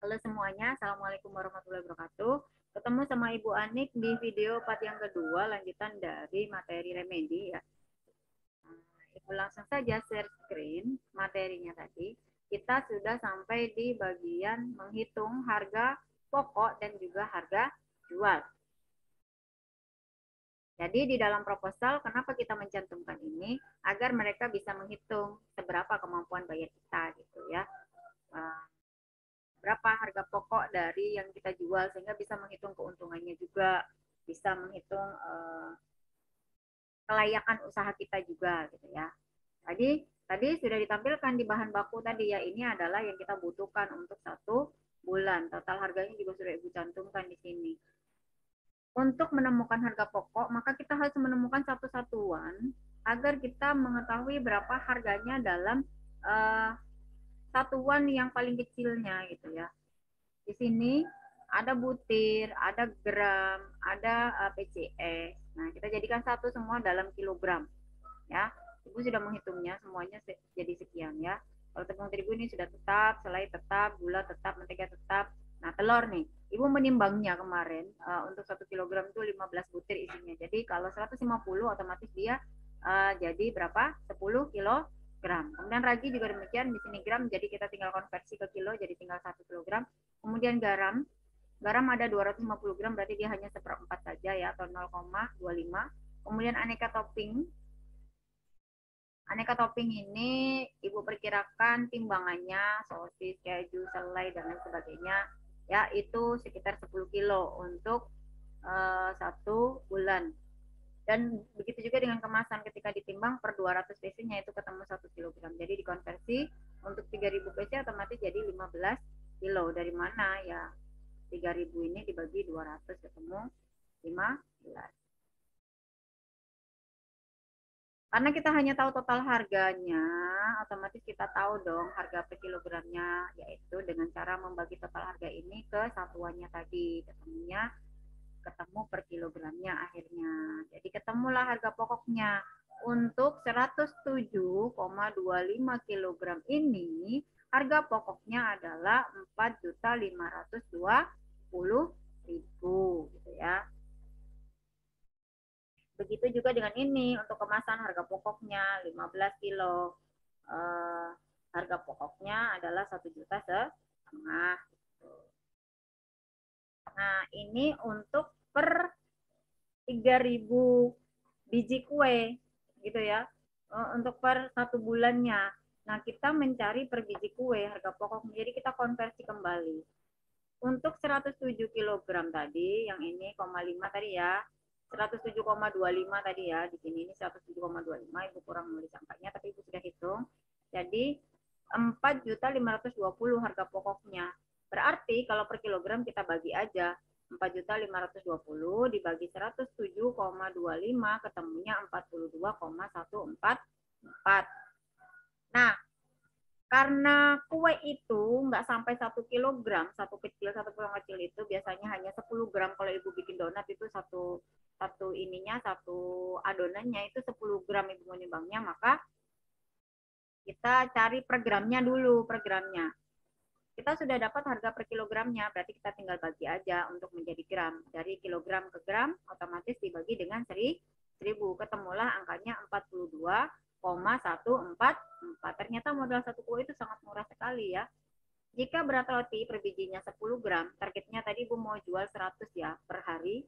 Halo semuanya, Assalamualaikum warahmatullahi wabarakatuh. Ketemu sama Ibu Anik di video part yang kedua, lanjutan dari materi remedi ya. Ibu langsung saja share screen materinya tadi. Kita sudah sampai di bagian menghitung harga pokok dan juga harga jual. Jadi di dalam proposal, kenapa kita mencantumkan ini? Agar mereka bisa menghitung seberapa kemampuan bayar kita gitu ya. Berapa harga pokok dari yang kita jual sehingga bisa menghitung keuntungannya juga, bisa menghitung kelayakan usaha kita juga gitu ya. Tadi sudah ditampilkan di bahan baku tadi ya, ini adalah yang kita butuhkan untuk 1 bulan. Total harganya juga sudah Ibu cantumkan di sini. Untuk menemukan harga pokok, maka kita harus menemukan satu satuan agar kita mengetahui berapa harganya dalam satuan yang paling kecilnya gitu ya. Di sini ada butir, ada gram, ada PCS. Nah, kita jadikan satu semua dalam kilogram. Ya, Ibu sudah menghitungnya semuanya jadi sekian ya. Kalau tepung terigu ini sudah tetap, selai tetap, gula tetap, mentega tetap. Nah, telur nih, Ibu menimbangnya kemarin untuk 1 kilogram itu 15 butir isinya. Jadi kalau 150 otomatis dia jadi berapa? 10 kilogram. Kemudian ragi juga demikian, di sini gram, jadi kita tinggal konversi ke kilo, jadi tinggal 1 kilogram. Kemudian garam, garam ada 250 gram, berarti dia hanya seperempat saja ya, atau 0,25. Kemudian aneka topping, aneka topping ini Ibu perkirakan timbangannya sosis, keju, selai dan lain sebagainya ya, itu sekitar 10 kilo untuk 1 bulan. Dan begitu juga dengan kemasan, ketika ditimbang per 200 cc-nya itu ketemu 1 kilogram. Jadi dikonversi untuk 3000 cc otomatis jadi 15 kilo. Dari mana ya 3000 ini dibagi 200 ketemu 15. Karena kita hanya tahu total harganya, otomatis kita tahu dong harga per kilogramnya, yaitu dengan cara membagi total harga ini ke satuannya tadi, ketemu per kilogramnya akhirnya. Jadi ketemulah harga pokoknya. Untuk 107,25 kilogram ini, harga pokoknya adalah 4.520.000 gitu ya. Begitu juga dengan ini, untuk kemasan harga pokoknya 15 kilo. Harga pokoknya adalah 1,5 juta. Nah, ini untuk per 3.000 biji kue gitu ya. Untuk per 1 bulannya. Nah, kita mencari per biji kue harga pokok. Jadi kita konversi kembali. Untuk 107 kilogram tadi, yang ini 0,5 tadi ya, 107,25 tadi ya, di sini ini 107,25, Ibu kurang nulis angkanya, tapi Ibu sudah hitung. Jadi 4.520 harga pokoknya. Berarti kalau per kilogram kita bagi aja, 4.520 dibagi 107,25 ketemunya 42,144. Nah, karena kue itu nggak sampai 1 kilogram, satu kecil, satu pulang kecil itu biasanya hanya 10 gram. Kalau Ibu bikin donat itu satu satu ininya, satu adonannya itu 10 gram Ibu menimbangnya, maka kita cari per gramnya dulu, per gramnya. Kita sudah dapat harga per kilogramnya, berarti kita tinggal bagi aja untuk menjadi gram. Dari kilogram ke gram otomatis dibagi dengan 1000, ketemulah angkanya 42,144. Ternyata modal satu kue itu sangat murah sekali ya. Jika berat roti per bijinya 10 gram, targetnya tadi Ibu mau jual 100 ya per hari,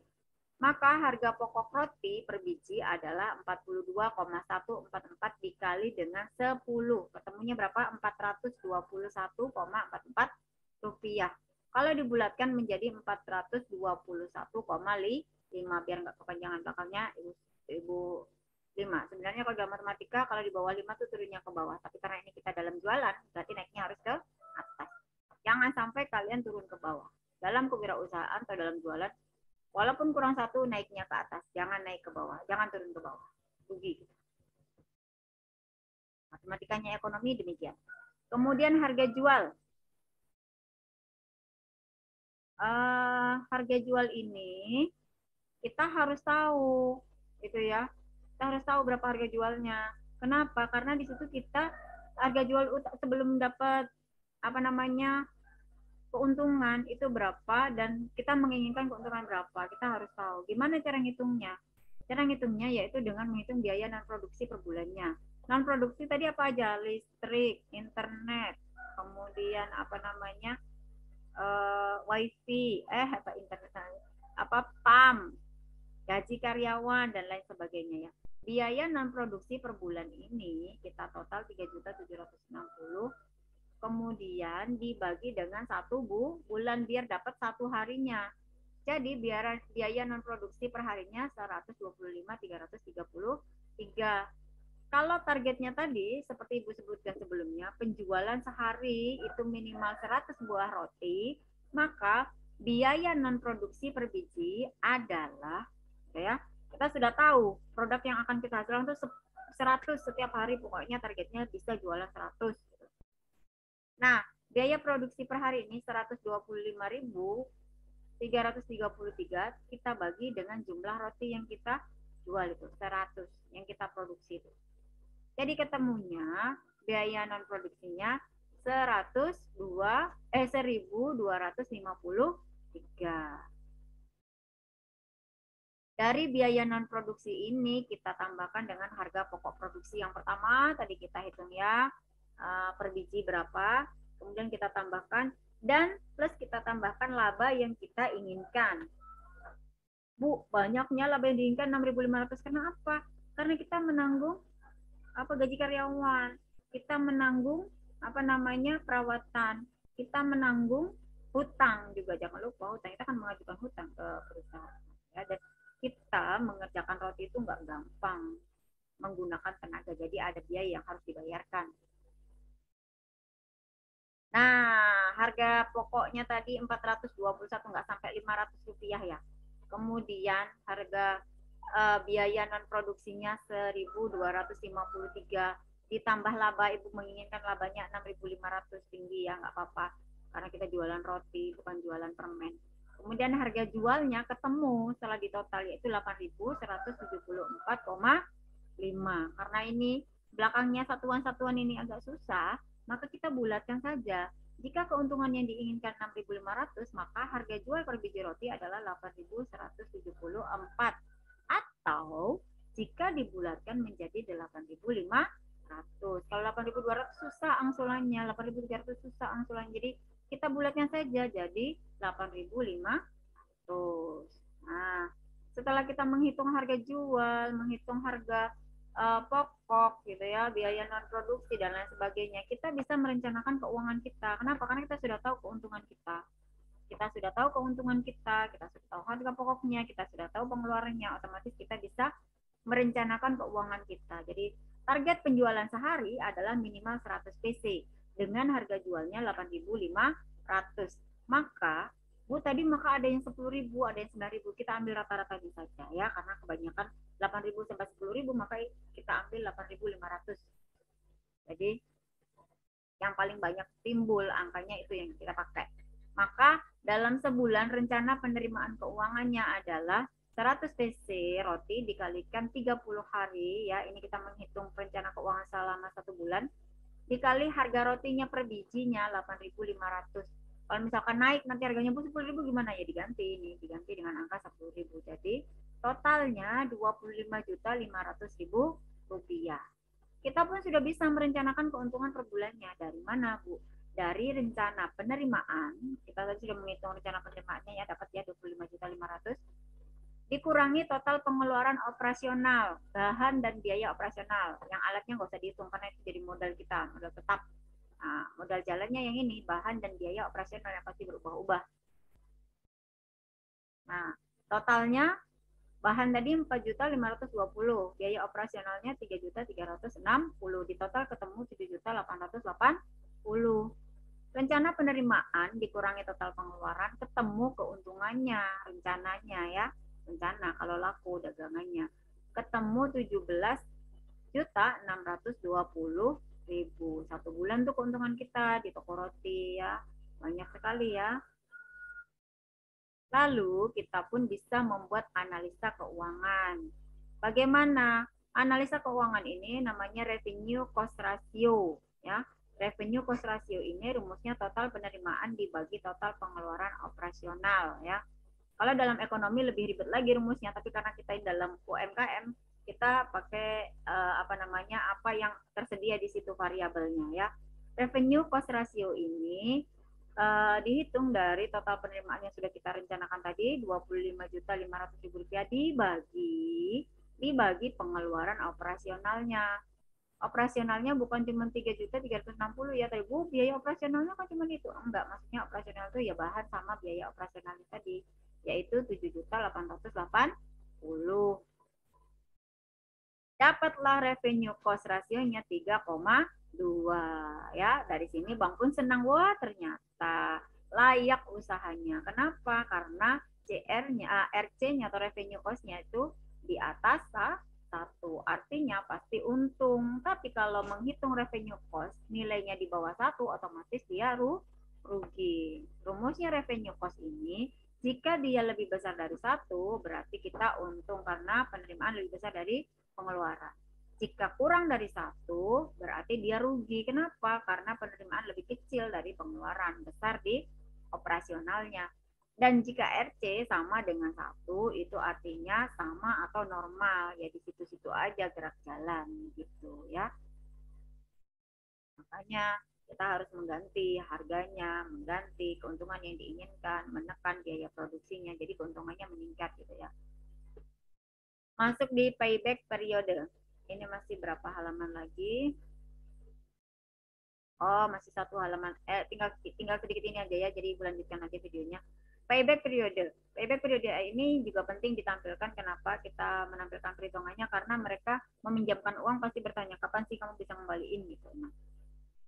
maka harga pokok roti per biji adalah 42,144 dikali dengan 10. Ketemunya berapa? 421,44 rupiah. Kalau dibulatkan menjadi 421,5, biar nggak kepanjangan belakangnya Ibu 5. Sebenarnya kalau dalam matematika kalau di bawah 5 tuh turunnya ke bawah, tapi karena ini kita dalam jualan berarti naiknya harus ke atas. Jangan sampai kalian turun ke bawah. Dalam kewirausahaan atau dalam jualan, walaupun kurang satu naiknya ke atas, jangan naik ke bawah, jangan turun ke bawah, rugi. Matematikanya ekonomi demikian. Kemudian harga jual. Harga jual ini kita harus tahu, gitu ya. Kita harus tahu berapa harga jualnya. Kenapa? Karena di situ kita harga jual sebelum dapat apa namanya keuntungan itu berapa dan kita menginginkan keuntungan berapa, kita harus tahu. Gimana cara ngitungnya? Cara ngitungnya yaitu dengan menghitung biaya non produksi per bulannya. Non produksi tadi apa aja? Listrik, internet, kemudian apa namanya? Wifi, apa internet, apa PAM, gaji karyawan dan lain sebagainya ya. Biaya non produksi per bulan ini kita total 3.760, kemudian dibagi dengan satu bulan biar dapat satu harinya. Jadi biaya non produksi per harinya 125.333. Kalau targetnya tadi seperti Ibu sebutkan sebelumnya, penjualan sehari itu minimal 100 buah roti, maka biaya non produksi per biji adalah, ya, kita sudah tahu produk yang akan kita hasilkan itu 100 setiap hari, pokoknya targetnya bisa jualan 100. Nah, biaya produksi per hari ini 125.333 kita bagi dengan jumlah roti yang kita jual itu 100 yang kita produksi itu. Jadi ketemunya biaya non produksinya 1.253. Dari biaya non produksi ini kita tambahkan dengan harga pokok produksi yang pertama tadi kita hitung ya, per biji berapa, kemudian kita tambahkan dan plus kita tambahkan laba yang kita inginkan. Bu, banyaknya laba yang diinginkan 6.500, kenapa? Karena kita menanggung gaji karyawan, kita menanggung perawatan, kita menanggung hutang juga, jangan lupa hutang, kita akan mengajukan hutang ke perusahaan ya, dan kita mengerjakan roti itu nggak gampang menggunakan tenaga, jadi ada biaya yang harus dibayarkan. Nah, harga pokoknya tadi 421, nggak sampai 500 rupiah ya. Kemudian harga biaya non produksinya 1.253, ditambah laba, Ibu menginginkan labanya 6.500, tinggi ya, nggak apa-apa karena kita jualan roti bukan jualan permen. Kemudian harga jualnya ketemu setelah ditotal yaitu 8.174,5. Karena ini belakangnya satuan-satuan ini agak susah, maka kita bulatkan saja. Jika keuntungan yang diinginkan 6.500, maka harga jual per biji roti adalah 8.174. Atau jika dibulatkan menjadi 8.500. Kalau 8.200 susah angsulannya, 8.300 susah angsulannya. Jadi kita bulatkan saja jadi 8.500. Nah, setelah kita menghitung harga jual, menghitung harga pokok gitu ya, biaya non produksi dan lain sebagainya, kita bisa merencanakan keuangan kita. Kenapa? Karena kita sudah tahu keuntungan kita. Kita sudah tahu keuntungan kita sudah tahu harga pokoknya, kita sudah tahu pengeluarannya, otomatis kita bisa merencanakan keuangan kita. Jadi target penjualan sehari adalah minimal 100 PC dengan harga jualnya 8.500. Maka Bu tadi maka ada yang 10.000, ada yang 9.000, kita ambil rata-rata saja ya, karena kebanyakan 8.000 sampai 10.000, maka kita ambil 8.500. Jadi yang paling banyak timbul angkanya itu yang kita pakai. Maka dalam sebulan rencana penerimaan keuangannya adalah 100 PC roti dikalikan 30 hari ya, ini kita menghitung rencana keuangan selama 1 bulan, dikali harga rotinya per bijinya 8.500. Kalau misalkan naik nanti harganya 10.000 gimana ya, diganti dengan angka 10.000. Jadi totalnya 25.500.000 rupiah. Kita pun sudah bisa merencanakan keuntungan per bulannya. Dari mana, Bu? Dari rencana penerimaan. Kita tadi sudah menghitung rencana penerimaannya ya, dapat ya 25.500. Dikurangi total pengeluaran operasional, bahan dan biaya operasional. Yang alatnya nggak usah dihitung karena itu jadi modal kita, modal tetap. Nah, modal jalannya yang ini, bahan dan biaya operasional yang pasti berubah-ubah. Nah, totalnya bahan tadi 4.520, biaya operasionalnya 3.360, di total ketemu 7.880. Rencana penerimaan dikurangi total pengeluaran, ketemu keuntungannya, rencananya ya, rencana kalau laku dagangannya, ketemu 17.620.000. Satu bulan tuh keuntungan kita di toko roti ya, banyak sekali ya. Lalu kita pun bisa membuat analisa keuangan. Bagaimana? Analisa keuangan ini namanya revenue cost ratio ya. Revenue cost ratio ini rumusnya total penerimaan dibagi total pengeluaran operasional ya. Kalau dalam ekonomi lebih ribet lagi rumusnya, tapi karena kita dalam UMKM kita pakai apa yang tersedia di situ variabelnya ya. Revenue cost ratio ini dihitung dari total penerimaan yang sudah kita rencanakan tadi 25.500.000 rupiah dibagi pengeluaran operasionalnya. Operasionalnya bukan cuma 3.360 ya, tapi Bu, biaya operasionalnya kan cuma itu. Enggak, maksudnya operasional itu ya bahan sama biaya operasionalnya tadi, yaitu 7.880. Dapatlah revenue cost rasionya 3,2 ya. Dari sini Bang pun senang, wah ternyata layak usahanya. Kenapa? Karena CR-nya, RC-nya atau revenue cost-nya itu di atas satu, artinya pasti untung. Tapi kalau menghitung revenue cost nilainya di bawah satu, otomatis dia rugi. Rumusnya revenue cost ini, jika dia lebih besar dari satu, berarti kita untung karena penerimaan lebih besar dari pengeluaran. Jika kurang dari satu, berarti dia rugi. Kenapa? Karena penerimaan lebih kecil dari pengeluaran, besar di operasionalnya. Dan jika RC sama dengan satu, itu artinya sama atau normal, ya di situ-situ aja gerak jalan gitu ya. Makanya kita harus mengganti harganya, mengganti keuntungan yang diinginkan, menekan biaya produksinya, jadi keuntungannya meningkat gitu ya. Masuk di payback periode. Ini masih berapa halaman lagi? Oh, masih satu halaman. Tinggal sedikit ini aja ya. Jadi lanjutkan aja videonya. Payback periode. Payback periode ini juga penting ditampilkan. Kenapa kita menampilkan perhitungannya? Karena mereka meminjamkan uang pasti bertanya, kapan sih kamu bisa kembaliin gitu. Nah,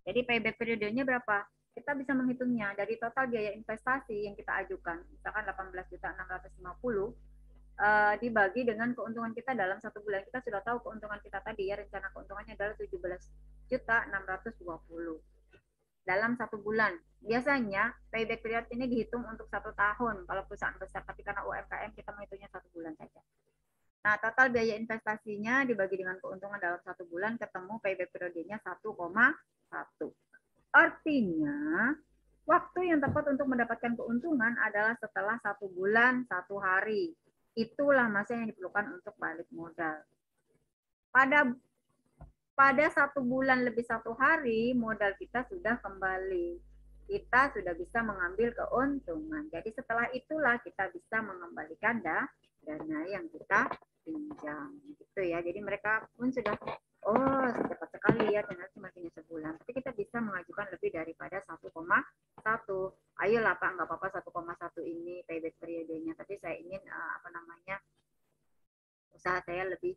jadi payback periodenya berapa? Kita bisa menghitungnya dari total biaya investasi yang kita ajukan, misalkan 18.650, dibagi dengan keuntungan kita dalam satu bulan. Kita sudah tahu keuntungan kita tadi ya, rencana keuntungannya adalah 17.620 dalam satu bulan. Biasanya payback period ini dihitung untuk satu tahun kalau perusahaan besar, tapi karena UMKM kita menghitungnya satu bulan saja. Nah, total biaya investasinya dibagi dengan keuntungan dalam satu bulan, ketemu payback periodenya 1,1. Artinya, waktu yang tepat untuk mendapatkan keuntungan adalah setelah satu bulan, satu hari. Itulah masa yang diperlukan untuk balik modal. Pada satu bulan lebih satu hari, modal kita sudah kembali. Kita sudah bisa mengambil keuntungan. Jadi setelah itulah kita bisa mengembalikan dana yang kita pinjam. Gitu ya. Jadi mereka pun sudah, oh cepat sekali ya, ternyata cuma punya sebulan. Tapi kita bisa mengajukan lebih daripada 1,1. Ayolah Pak, nggak apa-apa 1,1 ini payback periodenya. Tapi saya ingin usaha saya lebih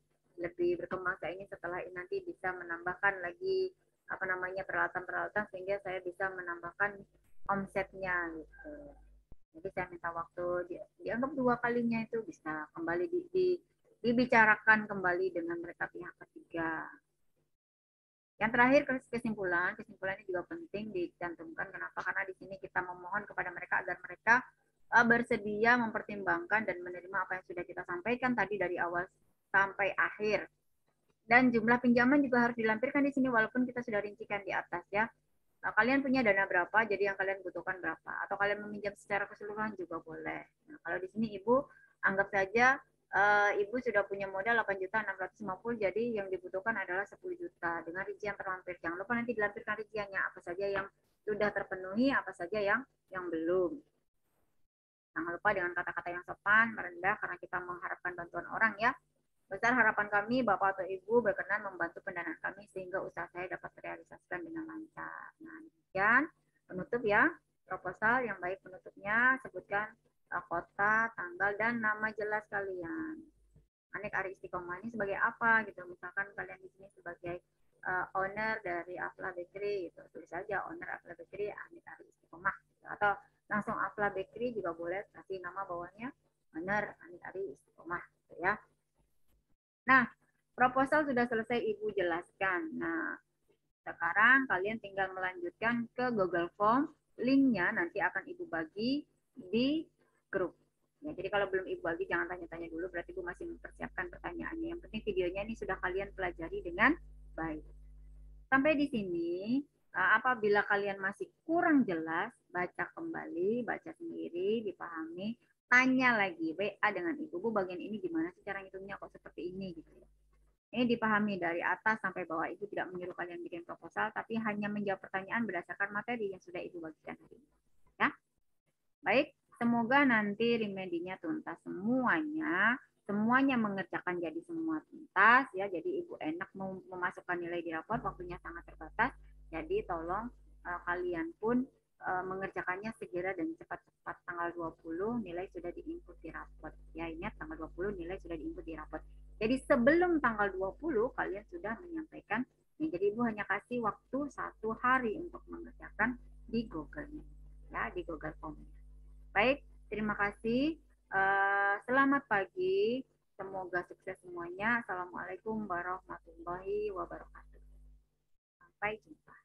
berkembang. Saya ingin setelah ini nanti bisa menambahkan lagi peralatan-peralatan sehingga saya bisa menambahkan omsetnya gitu. Jadi saya minta waktu dianggap 2 kalinya itu bisa kembali dibicarakan kembali dengan mereka pihak ketiga. Yang terakhir kesimpulan ini juga penting dicantumkan. Kenapa? Karena di sini kita memohon kepada mereka agar mereka bersedia mempertimbangkan dan menerima apa yang sudah kita sampaikan tadi dari awal sampai akhir. Dan jumlah pinjaman juga harus dilampirkan di sini walaupun kita sudah rincikan di atas ya. Nah, kalian punya dana berapa, jadi yang kalian butuhkan berapa. Atau kalian meminjam secara keseluruhan juga boleh. Nah, kalau di sini Ibu anggap saja Ibu sudah punya modal 8.650, jadi yang dibutuhkan adalah 10 juta dengan rincian terlampir. Jangan lupa nanti dilampirkan rinciannya apa saja yang sudah terpenuhi, apa saja yang belum. Jangan lupa dengan kata-kata yang sopan, merendah, karena kita mengharapkan bantuan orang ya. Besar harapan kami, Bapak atau Ibu berkenan membantu pendanaan kami sehingga usaha saya dapat terrealisasikan dengan lancar. Nah, demikian penutup ya, proposal yang baik penutupnya, sebutkan kota, tanggal, dan nama jelas kalian. Anik Ari Istiqomah ini sebagai apa gitu, misalkan kalian di sini sebagai owner dari Afla Bakery gitu, tulis saja owner Afla Bakery Anik Ari Istiqomah gitu. Atau langsung Afla Bakery juga boleh, kasih nama bawahnya owner Anik Ari Istiqomah gitu ya. Nah, proposal sudah selesai Ibu jelaskan. Nah, sekarang kalian tinggal melanjutkan ke Google Form. Linknya nanti akan Ibu bagi di grup. Ya, jadi kalau belum Ibu bagi, jangan tanya-tanya dulu. Berarti Ibu masih mempersiapkan pertanyaannya. Yang penting videonya ini sudah kalian pelajari dengan baik. Sampai di sini Apabila kalian masih kurang jelas, baca kembali, baca sendiri, dipahami, tanya lagi, WA dengan ibu, Bu bagian ini gimana sih cara ngitungnya kok seperti ini gitu ya. Ini dipahami dari atas sampai bawah. Ibu tidak menyuruh kalian bikin proposal, tapi hanya menjawab pertanyaan berdasarkan materi yang sudah ibu bagikan hari ini. Ya, baik. Semoga nanti remedinya tuntas semuanya. Semuanya mengerjakan jadi semua tuntas ya. Jadi ibu enak memasukkan nilai di rapor, waktunya sangat terbatas. Jadi tolong kalian pun mengerjakannya segera dan cepat-cepat. Tanggal 20 nilai sudah diinput di rapor. Ya, ingat tanggal 20 nilai sudah diinput di rapor. Jadi sebelum tanggal 20 kalian sudah menyampaikan. Jadi ibu hanya kasih waktu 1 hari untuk mengerjakan di Google ya, di Google Form. Baik, terima kasih. Selamat pagi. Semoga sukses semuanya. Assalamualaikum warahmatullahi wabarakatuh. Sampai jumpa.